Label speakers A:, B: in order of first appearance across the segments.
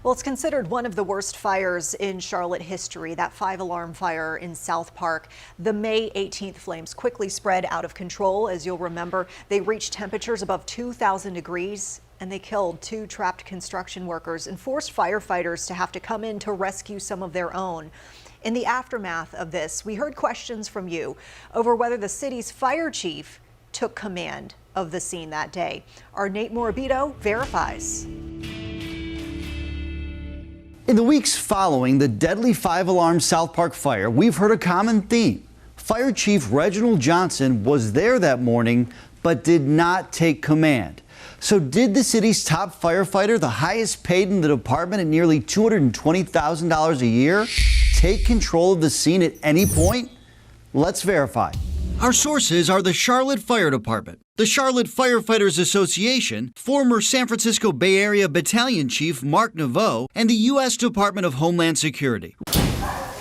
A: Well, it's considered one of the worst fires in Charlotte history, that 5-alarm fire in South Park. The May 18th flames quickly spread out of control. As you'll remember, they reached temperatures above 2,000 degrees and they killed 2 trapped construction workers and forced firefighters to have to come in to rescue some of their own. In the aftermath of this, we heard questions from you over whether the city's fire chief took command of the scene that day. Our Nate Morabito verifies.
B: In the weeks following the deadly 5-alarm South Park fire, we've heard a common theme. Fire Chief Reginald Johnson was there that morning, but did not take command. So did the city's top firefighter, the highest paid in the department at nearly $220,000 a year, take control of the scene at any point? Let's verify. Our sources are the Charlotte Fire Department, the Charlotte Firefighters Association, former San Francisco Bay Area Battalion Chief Mark Naveau, and the U.S. Department of Homeland Security.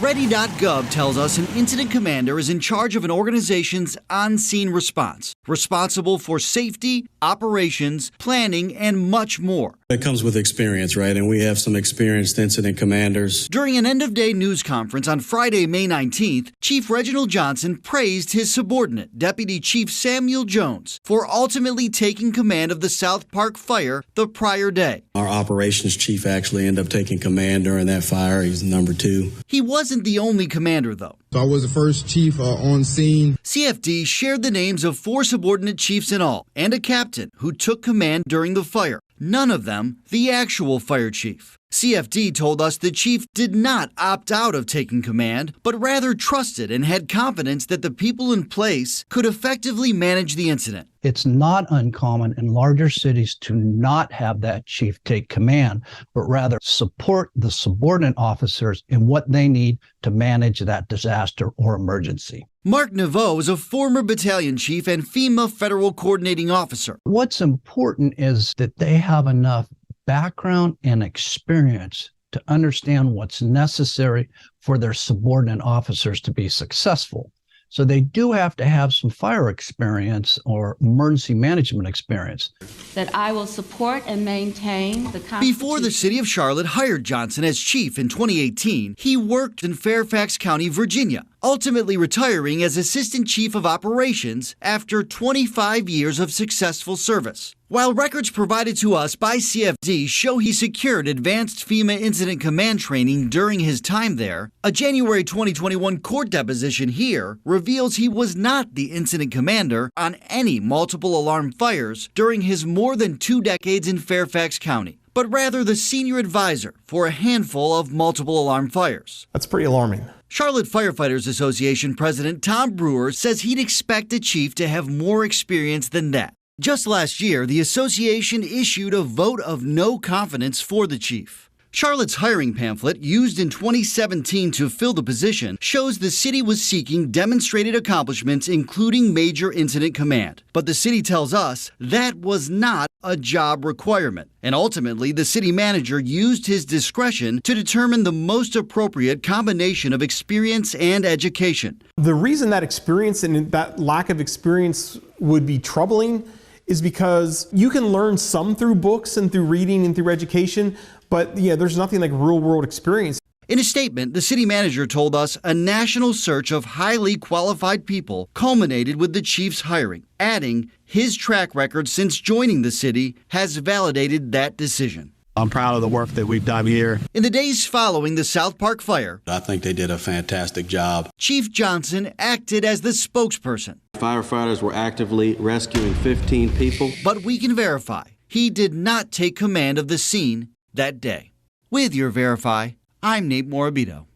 B: Ready.gov tells us an incident commander is in charge of an organization's on-scene response, responsible for safety, operations, planning, and much more.
C: It comes with experience, right? And we have some experienced incident commanders.
B: During an end-of-day news conference on Friday, May 19th, Chief Reginald Johnson praised his subordinate, Deputy Chief Samuel Jones, for ultimately taking command of the South Park fire the prior day.
C: Our operations chief actually ended up taking command during that fire. He's number 2.
B: He wasn't the only commander, though.
D: So I was the first chief on scene.
B: CFD shared the names of 4 subordinate chiefs in all, and a captain who took command during the fire. None of them the actual fire chief. CFD told us the chief did not opt out of taking command, but rather trusted and had confidence that the people in place could effectively manage the incident.
E: It's not uncommon in larger cities to not have that chief take command, but rather support the subordinate officers in what they need to manage that disaster or emergency.
B: Mark Naveau is a former battalion chief and FEMA federal coordinating officer.
E: What's important is that they have enough background and experience to understand what's necessary for their subordinate officers to be successful. So they do have to have some fire experience or emergency management experience.
F: That I will support and maintain the Constitution.
B: Before the city of Charlotte hired Johnson as chief in 2018, he worked in Fairfax County, Virginia, ultimately retiring as assistant chief of operations after 25 years of successful service. While records provided to us by CFD show he secured advanced FEMA incident command training during his time there, a January 2021 court deposition here reveals he was not the incident commander on any multiple alarm fires during his more than 2 decades in Fairfax County, but rather the senior advisor for a handful of multiple alarm fires.
G: That's pretty alarming.
B: Charlotte Firefighters Association President Tom Brewer says he'd expect a chief to have more experience than that. Just last year, the association issued a vote of no confidence for the chief. Charlotte's hiring pamphlet, used in 2017 to fill the position, shows the city was seeking demonstrated accomplishments, including major incident command. But the city tells us that was not a job requirement. And ultimately, the city manager used his discretion to determine the most appropriate combination of experience and education.
G: The reason that experience and that lack of experience would be troubling is because you can learn some through books and through reading and through education, but there's nothing like real world experience.
B: In a statement, the city manager told us a national search of highly qualified people culminated with the chief's hiring, adding his track record since joining the city has validated that decision.
H: I'm proud of the work that we've done here.
B: In the days following the South Park fire,
C: I think they did a fantastic job.
B: Chief Johnson acted as the spokesperson.
I: Firefighters were actively rescuing 15 people.
B: But we can verify he did not take command of the scene that day. With your Verify, I'm Nate Morabito.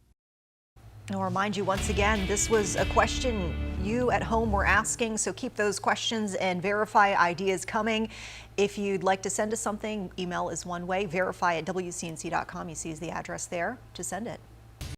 A: I'll remind you once again, this was a question you at home were asking, so keep those questions and Verify ideas coming. If you'd like to send us something, email is one way, verify@wcnc.com. You see the address there to send it.